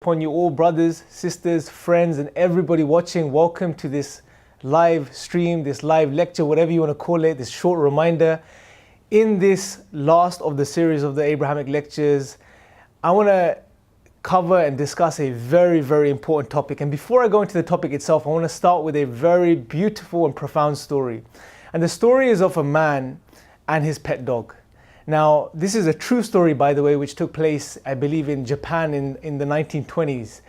upon you all, brothers, sisters, friends, and everybody watching. Welcome to this live stream, this live lecture, whatever you want to call it, this short reminder. In this last of the series of the Abrahamic lectures, I want to cover and discuss a very, very important topic. And before I go into the topic itself, I want to start with a very beautiful and profound story. And the story is of a man and his pet dog. Now, this is a true story, by the way, which took place, I believe, in Japan in the 1920s.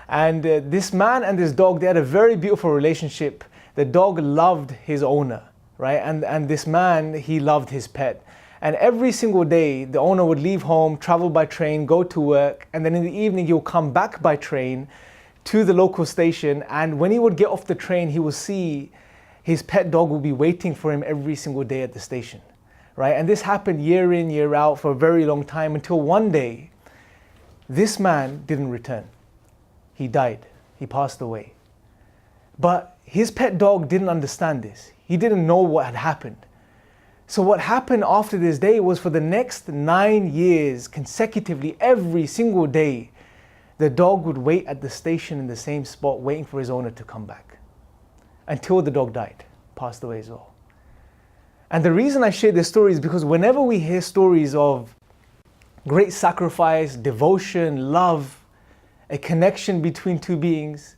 And this man and this dog, they had a very beautiful relationship. The dog loved his owner, right? And this man, he loved his pet. And every single day, the owner would leave home, travel by train, go to work, and then in the evening, he'll come back by train to the local station. And when he would get off the train, he would see his pet dog will be waiting for him every single day at the station. Right? And this happened year in, year out for a very long time until one day, this man didn't return. He died. He passed away. But his pet dog didn't understand this. He didn't know what had happened. So what happened after this day was for the next 9 years, consecutively, every single day, the dog would wait at the station in the same spot, waiting for his owner to come back. Until the dog died, passed away as well. And the reason I share this story is because whenever we hear stories of great sacrifice, devotion, love, a connection between two beings,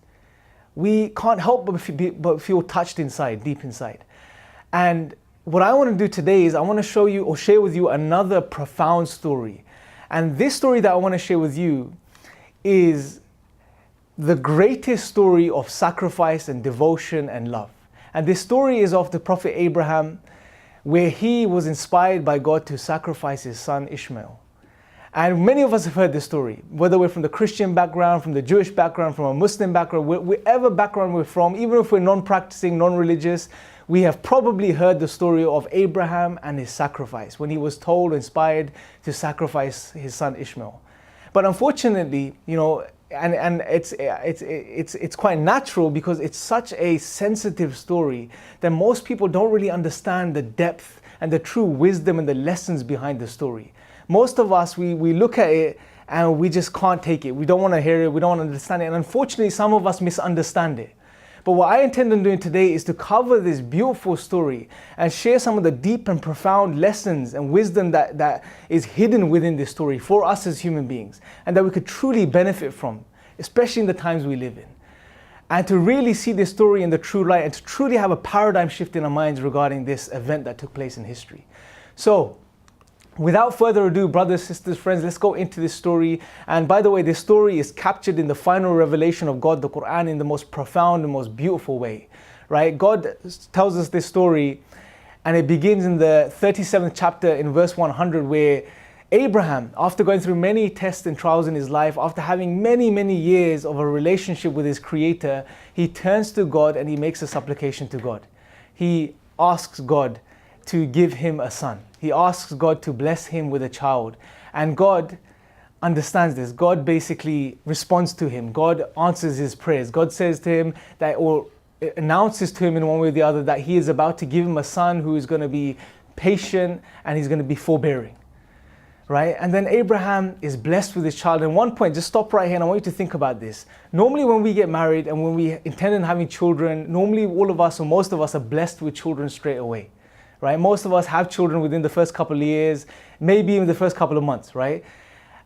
we can't help but feel touched inside, deep inside. And what I want to do today is I want to show you or share with you another profound story. And this story that I want to share with you is the greatest story of sacrifice and devotion and love. And this story is of the Prophet Abraham, where he was inspired by God to sacrifice his son Ishmael. And many of us have heard this story, whether we're from the Christian background, from the Jewish background, from a Muslim background, wherever background we're from, even if we're non-practicing, non-religious, we have probably heard the story of Abraham and his sacrifice, when he was told, inspired to sacrifice his son Ishmael. But unfortunately, you know, and it's quite natural because it's such a sensitive story that most people don't really understand the depth and the true wisdom and the lessons behind the story. Most of us, we look at it and we just can't take it. We don't want to hear it, we don't want to understand it. And unfortunately, some of us misunderstand it. But what I intend on doing today is to cover this beautiful story and share some of the deep and profound lessons and wisdom that is hidden within this story for us as human beings, and that we could truly benefit from, especially in the times we live in. And to really see this story in the true light and to truly have a paradigm shift in our minds regarding this event that took place in history. So, without further ado, brothers, sisters, friends, let's go into this story. And by the way, this story is captured in the final revelation of God, the Quran, in the most profound and most beautiful way, right? God tells us this story, and it begins in the 37th chapter in verse 100, where Abraham, after going through many tests and trials in his life, after having many, many years of a relationship with his Creator, he turns to God and he makes a supplication to God. He asks God to give him a son. He asks God to bless him with a child. And God understands this. God basically responds to him. God answers his prayers. God says to him that, or announces to him in one way or the other, that he is about to give him a son who is going to be patient and he's going to be forbearing. Right? And then Abraham is blessed with his child. And one point, just stop right here and I want you to think about this. Normally when we get married and when we intend on having children, normally all of us or most of us are blessed with children straight away. Right? Most of us have children within the first couple of years, maybe even the first couple of months, right?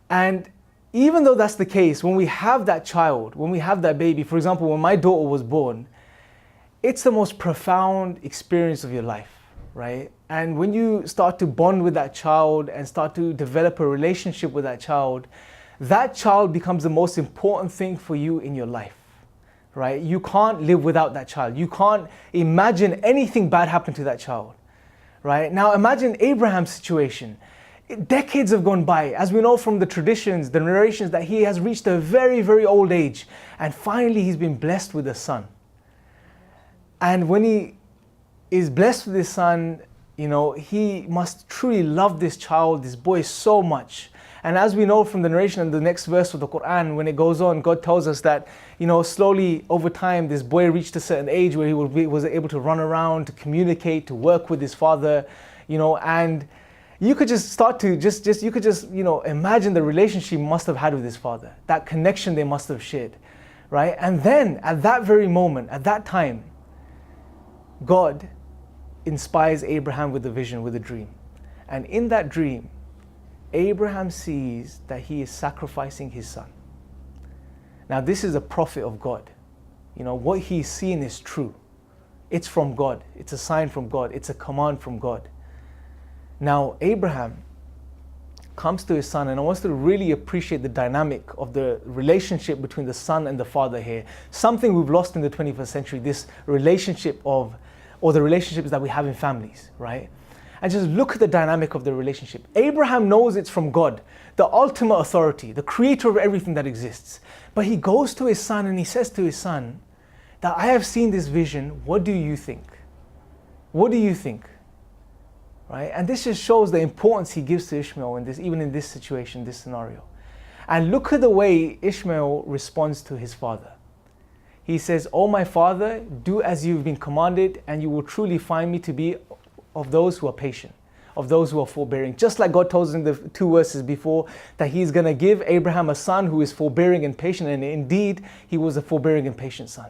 And even though that's the case, when we have that child, when we have that baby, for example, when my daughter was born, it's the most profound experience of your life, right? And when you start to bond with that child and start to develop a relationship with that child becomes the most important thing for you in your life. Right? You can't live without that child. You can't imagine anything bad happen to that child. Right? Now imagine Abraham's situation. Decades have gone by. As we know from the traditions, the narrations, that he has reached a very, very old age. And finally he's been blessed with a son. And when he is blessed with his son, you know, he must truly love this child, this boy, so much. And as we know from the narration in the next verse of the Quran, when it goes on, God tells us that, you know, slowly over time, this boy reached a certain age where he was able to run around, to communicate, to work with his father, you know, and You could just start to you could just, imagine the relationship he must have had with his father, that connection they must have shared, right? And then at that very moment, at that time, God inspires Abraham with a vision, with a dream. And in that dream, Abraham sees that he is sacrificing his son. Now, this is a prophet of God. What he's seen is true. It's from God. It's a sign from God. It's a command from God. Now, Abraham comes to his son, and I want us to really appreciate the dynamic of the relationship between the son and the father here. Something we've lost in the 21st century, this relationship or the relationships that we have in families, right? And just look at the dynamic of the relationship. Abraham knows it's from God, the ultimate authority, the creator of everything that exists. But he goes to his son and he says to his son that I have seen this vision. What do you think? What do you think? Right? And this just shows the importance he gives to Ishmael even in this situation, this scenario. And look at the way Ishmael responds to his father. He says, "Oh, my father, do as you've been commanded, and you will truly find me to be of those who are patient, of those who are forbearing." Just like God told us in the 2 verses before that he's going to give Abraham a son who is forbearing and patient, and indeed he was a forbearing and patient son.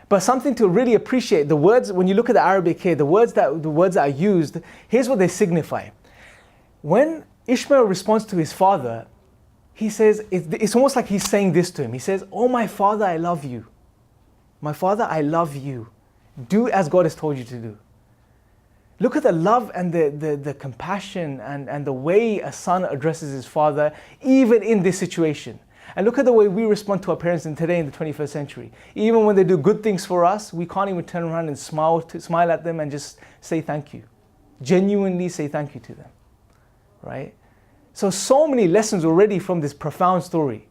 But something to really appreciate, the words, when you look at the Arabic here, the words that are used, here's what they signify. When Ishmael responds to his father, he says, it's almost like he's saying this to him. He says, "Oh, my father, I love you. My father, I love you. Do as God has told you to do." Look at the love and the compassion and the way a son addresses his father, even in this situation. And look at the way we respond to our parents today in the 21st century. Even when they do good things for us, we can't even turn around and smile at them and just say thank you. Genuinely say thank you to them, right? So many lessons already from this profound story.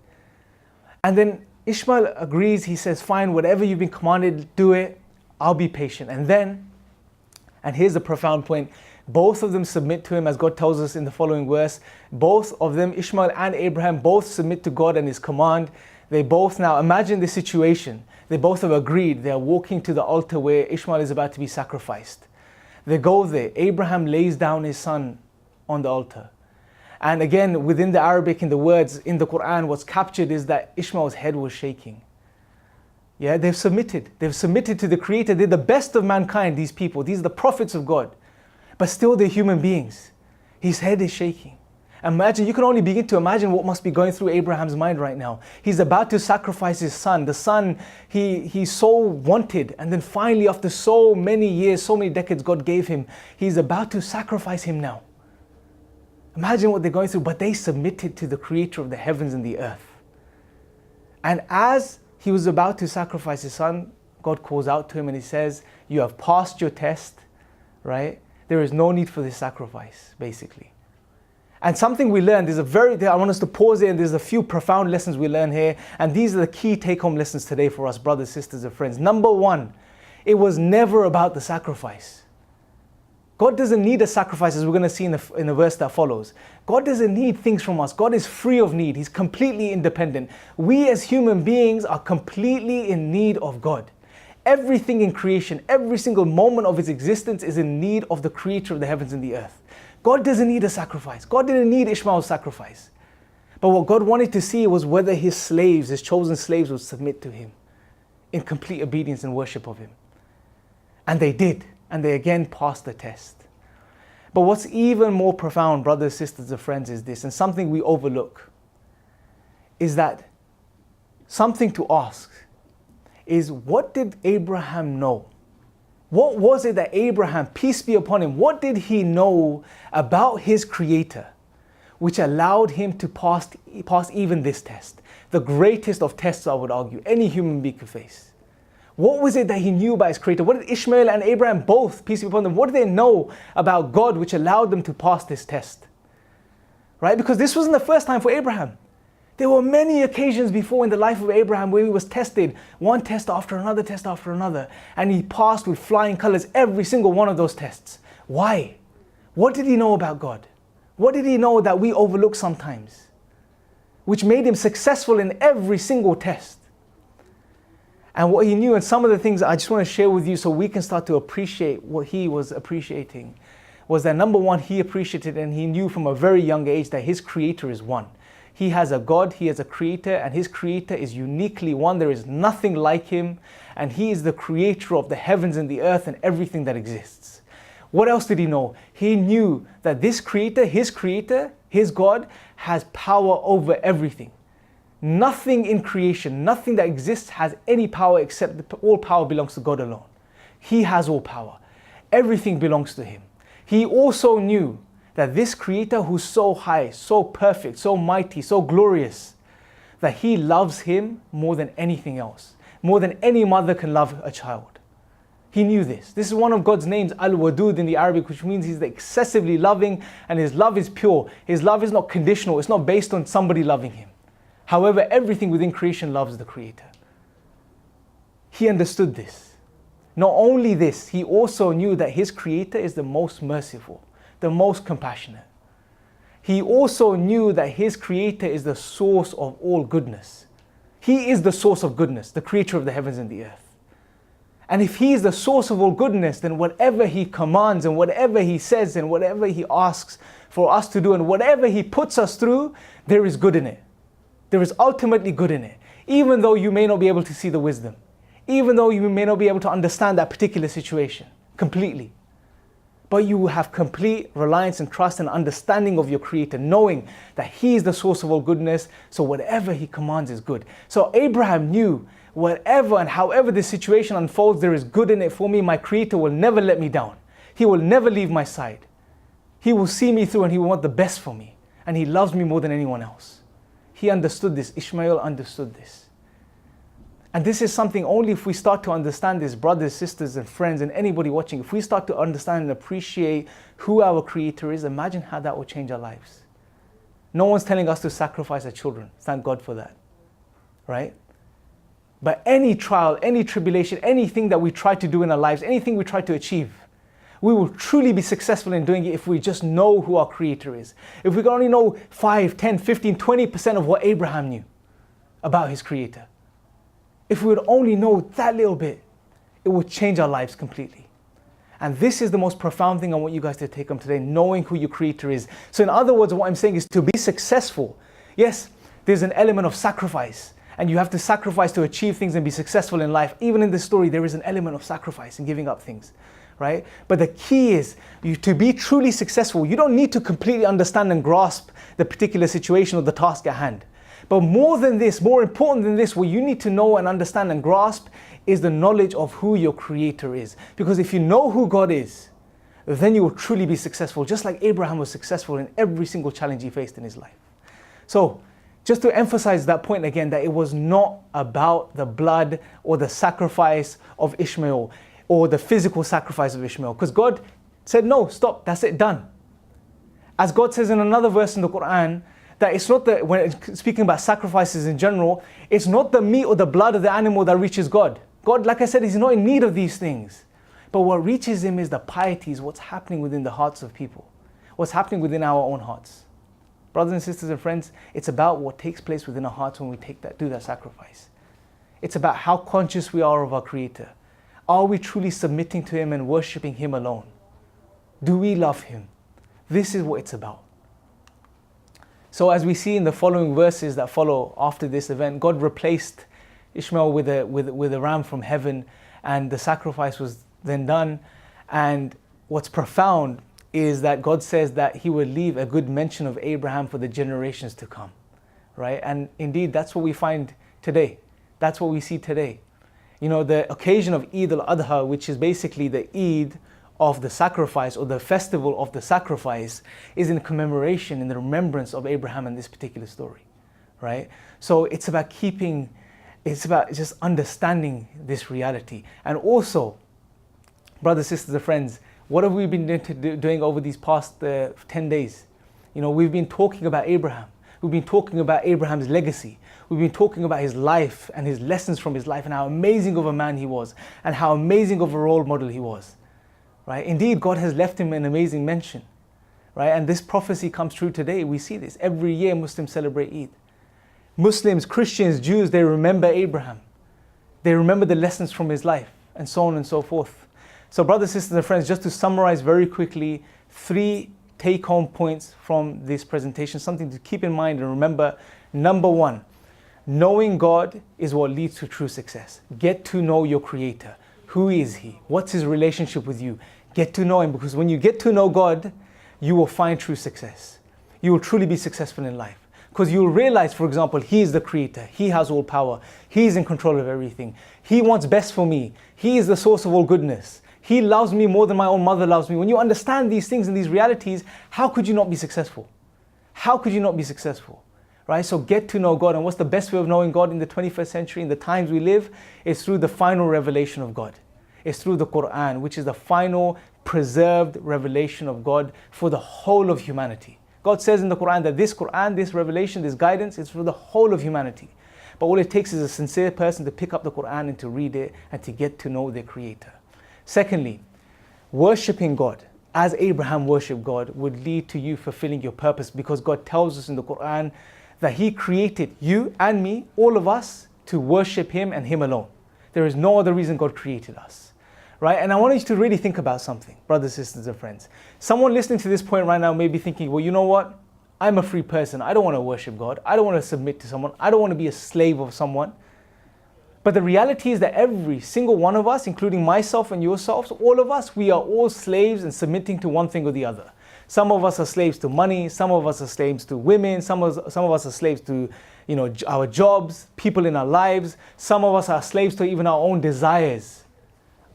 And then Ishmael agrees. He says, "Fine, whatever you've been commanded, do it. I'll be patient." And here's the profound point. Both of them submit to him, as God tells us in the following verse. Both of them, Ishmael and Abraham, both submit to God and his command. They both now, imagine this situation. They both have agreed. They are walking to the altar where Ishmael is about to be sacrificed. They go there. Abraham lays down his son on the altar. And again, within the Arabic, in the words in the Quran, what's captured is that Ishmael's head was shaking. Yeah, they've submitted. They've submitted to the Creator. They're the best of mankind, these people. These are the prophets of God. But still they're human beings. His head is shaking. Imagine, you can only begin to imagine what must be going through Abraham's mind right now. He's about to sacrifice his son. The son he so wanted. And then finally, after so many years, so many decades God gave him, he's about to sacrifice him now. Imagine what they're going through. But they submitted to the Creator of the heavens and the earth. And as he was about to sacrifice his son, God calls out to him and he says, "You have passed your test," right? There is no need for this sacrifice, basically. And something we learned, I want us to pause here, and there's a few profound lessons we learn here. And these are the key take-home lessons today for us, brothers, sisters, and friends. Number one, it was never about the sacrifice. God doesn't need a sacrifice, as we're going to see in the verse that follows. God doesn't need things from us. God is free of need. He's completely independent. We as human beings are completely in need of God. Everything in creation, every single moment of its existence is in need of the Creator of the heavens and the earth. God doesn't need a sacrifice. God didn't need Ishmael's sacrifice. But what God wanted to see was whether his slaves, his chosen slaves, would submit to him in complete obedience and worship of him. And they did. And they again passed the test. But what's even more profound, brothers, sisters, and friends, is this, and something we overlook, is that something to ask is, what did Abraham know? What was it that Abraham, peace be upon him, what did he know about his Creator, which allowed him to pass even this test? The greatest of tests, I would argue, any human being could face. What was it that he knew about his Creator? What did Ishmael and Abraham both, peace be upon them, what did they know about God which allowed them to pass this test? Right? Because this wasn't the first time for Abraham. There were many occasions before in the life of Abraham where he was tested, one test after another test after another, and he passed with flying colors every single one of those tests. Why? What did he know about God? What did he know that we overlook sometimes, which made him successful in every single test? And what he knew, and some of the things I just want to share with you so we can start to appreciate what he was appreciating, was that number one, he appreciated and he knew from a very young age that his creator is one. He has a God, he has a creator, and his creator is uniquely one. There is nothing like him, and he is the creator of the heavens and the earth and everything that exists. What else did he know? He knew that this creator, his God, has power over everything. Nothing in creation, nothing that exists has any power except that all power belongs to God alone. He has all power. Everything belongs to him. He also knew that this creator who's so high, so perfect, so mighty, so glorious, that he loves him more than anything else, more than any mother can love a child. He knew this. This is one of God's names, Al-Wadud in the Arabic, which means he's excessively loving, and his love is pure. His love is not conditional. It's not based on somebody loving him. However, everything within creation loves the creator. He understood this. Not only this, he also knew that his creator is the most merciful, the most compassionate. He also knew that his creator is the source of all goodness. He is the source of goodness, the creator of the heavens and the earth. And if he is the source of all goodness, then whatever he commands and whatever he says and whatever he asks for us to do and whatever he puts us through, there is good in it. There is ultimately good in it. Even though you may not be able to see the wisdom, even though you may not be able to understand that particular situation completely, but you will have complete reliance and trust and understanding of your creator, knowing that he is the source of all goodness, so whatever he commands is good. So Abraham knew whatever and however the situation unfolds, there is good in it for me. My creator will never let me down. He will never leave my side. He will see me through and he will want the best for me. And he loves me more than anyone else. He understood this. Ishmael understood this. And this is something only if we start to understand this, brothers, sisters, and friends, and anybody watching, if we start to understand and appreciate who our creator is, imagine how that will change our lives. No one's telling us to sacrifice our children. Thank God for that. Right? But any trial, any tribulation, anything that we try to do in our lives, anything we try to achieve, we will truly be successful in doing it if we just know who our creator is. If we can only know 5, 10, 15, 20% of what Abraham knew about his creator. If we would only know that little bit, it would change our lives completely. And this is the most profound thing I want you guys to take home today, knowing who your creator is. So in other words, what I'm saying is to be successful, yes, there's an element of sacrifice. And you have to sacrifice to achieve things and be successful in life. Even in this story, there is an element of sacrifice and giving up things, right? But the key is to be truly successful, you don't need to completely understand and grasp the particular situation or the task at hand. But more than this, more important than this, what you need to know and understand and grasp is the knowledge of who your creator is. Because if you know who God is, then you will truly be successful, just like Abraham was successful in every single challenge he faced in his life. So, just to emphasize that point again, that it was not about the blood or the sacrifice of Ishmael or the physical sacrifice of Ishmael. Because God said, no, stop, that's it, done. As God says in another verse in the Quran, that it's not the, when speaking about sacrifices in general, it's not the meat or the blood of the animal that reaches God. God, like I said, He's not in need of these things. But what reaches Him is the piety, is what's happening within the hearts of people. What's happening within our own hearts. Brothers and sisters and friends, it's about what takes place within our hearts when we do that sacrifice. It's about how conscious we are of our Creator. Are we truly submitting to Him and worshipping Him alone? Do we love Him? This is what it's about. So as we see in the following verses that follow after this event, God replaced Ishmael with a ram from heaven, and the sacrifice was then done. And what's profound is that God says that He would leave a good mention of Abraham for the generations to come, right? And indeed, that's what we find today. That's what we see today. You know, the occasion of Eid al-Adha, which is basically the Eid of the sacrifice, or the festival of the sacrifice, is in commemoration, in the remembrance of Abraham in this particular story, right? So it's about just understanding this reality. And also, brothers, sisters, and friends, what have we been doing over these past 10 days? You know, we've been talking about Abraham. We've been talking about Abraham's legacy. We've been talking about his life and his lessons from his life and how amazing of a man he was and how amazing of a role model he was, right? Indeed, God has left him an amazing mention, right? And this prophecy comes true today. We see this. Every year Muslims celebrate Eid. Muslims, Christians, Jews, they remember Abraham. They remember the lessons from his life and so on and so forth. So brothers, sisters and friends, just to summarize very quickly, 3 take-home points from this presentation, something to keep in mind and remember. Number 1, knowing God is what leads to true success. Get to know your Creator. Who is He? What's His relationship with you? Get to know Him, because when you get to know God, you will find true success. You will truly be successful in life. Because you will realize, for example, He is the Creator. He has all power. He is in control of everything. He wants best for me. He is the source of all goodness. He loves me more than my own mother loves me. When you understand these things and these realities, how could you not be successful? How could you not be successful? Right? So get to know God. And what's the best way of knowing God in the 21st century, in the times we live? Is through the final revelation of God. It's through the Quran, which is the final preserved revelation of God for the whole of humanity. God says in the Quran that this Quran, this revelation, this guidance is for the whole of humanity. But all it takes is a sincere person to pick up the Quran and to read it and to get to know their Creator. Secondly, worshipping God as Abraham worshipped God would lead to you fulfilling your purpose, because God tells us in the Quran that He created you and me, all of us, to worship Him and Him alone. There is no other reason God created us. Right? And I want you to really think about something, brothers, sisters, and friends. Someone listening to this point right now may be thinking, well, you know what? I'm a free person. I don't want to worship God. I don't want to submit to someone. I don't want to be a slave of someone. But the reality is that every single one of us, including myself and yourselves, all of us, we are all slaves and submitting to one thing or the other. Some of us are slaves to money. Some of us are slaves to women. Some of us are slaves to, our jobs, people in our lives. Some of us are slaves to even our own desires.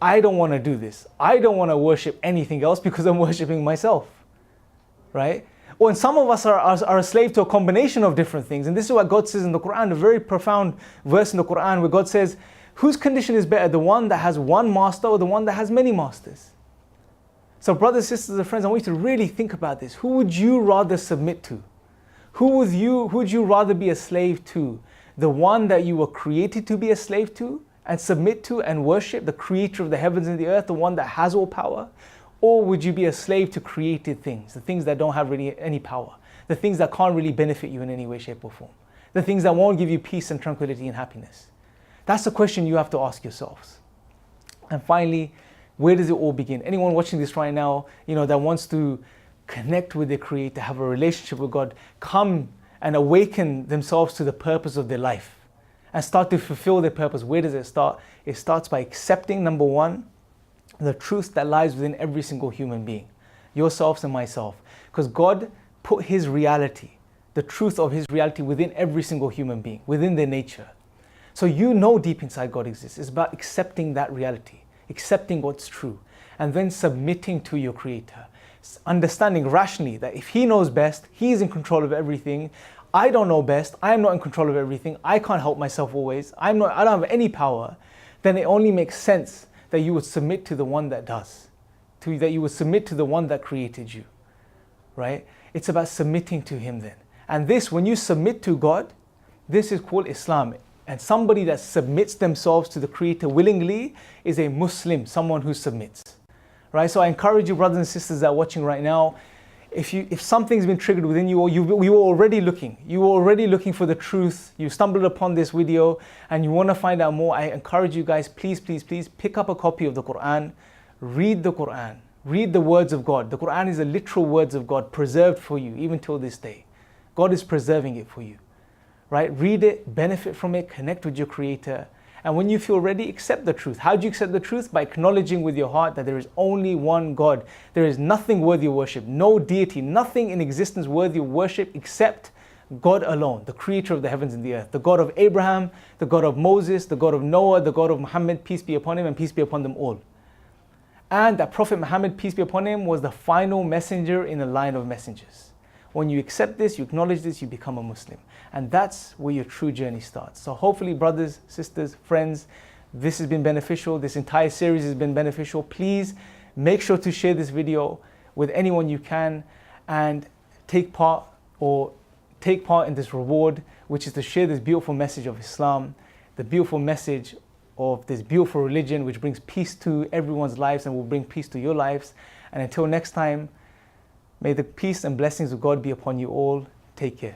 I don't want to do this. I don't want to worship anything else because I'm worshiping myself, right? Or some of us are a slave to a combination of different things. And this is what God says in the Quran, a very profound verse in the Quran where God says, whose condition is better, the one that has one master or the one that has many masters? So brothers, sisters, and friends, I want you to really think about this. Who would you rather submit to? Who would you rather be a slave to? The one that you were created to be a slave to and submit to and worship, the creator of the heavens and the earth, the one that has all power? Or would you be a slave to created things, the things that don't have really any power, the things that can't really benefit you in any way, shape or form, the things that won't give you peace and tranquility and happiness? That's the question you have to ask yourselves. And finally, where does it all begin? Anyone watching this right now, that wants to connect with their Creator, have a relationship with God, come and awaken themselves to the purpose of their life and start to fulfill their purpose. Where does it start? It starts by accepting, number 1, the truth that lies within every single human being, yourselves and myself. Because God put His reality, the truth of His reality within every single human being, within their nature. So deep inside God exists. It's about accepting that reality, accepting what's true, and then submitting to your Creator. Understanding rationally that if He knows best, He's in control of everything. I don't know best, I'm not in control of everything, I can't help myself always, I don't have any power, then it only makes sense that you would submit to the one that does, that you would submit to the one that created you, right? It's about submitting to Him then. And this, when you submit to God, this is called Islam. And somebody that submits themselves to the Creator willingly is a Muslim, someone who submits, right? So I encourage you, brothers and sisters that are watching right now, if something's been triggered within you, or you were already looking for the truth, you stumbled upon this video and you want to find out more, I encourage you guys, please pick up a copy of the Quran, read the Quran, read the words of God. The Quran is the literal words of God preserved for you even till this day. God is preserving it for you, right? Read it, benefit from it, connect with your Creator. And when you feel ready, accept the truth. How do you accept the truth? By acknowledging with your heart that there is only one God. There is nothing worthy of worship, no deity, nothing in existence worthy of worship except God alone, the Creator of the heavens and the earth, the God of Abraham, the God of Moses, the God of Noah, the God of Muhammad, peace be upon him and peace be upon them all. And that Prophet Muhammad, peace be upon him, was the final messenger in the line of messengers. When you accept this, you acknowledge this, you become a Muslim. And that's where your true journey starts. So hopefully, brothers, sisters, friends, this has been beneficial. This entire series has been beneficial. Please make sure to share this video with anyone you can and take part in this reward, which is to share this beautiful message of Islam, the beautiful message of this beautiful religion, which brings peace to everyone's lives and will bring peace to your lives. And until next time, may the peace and blessings of God be upon you all. Take care.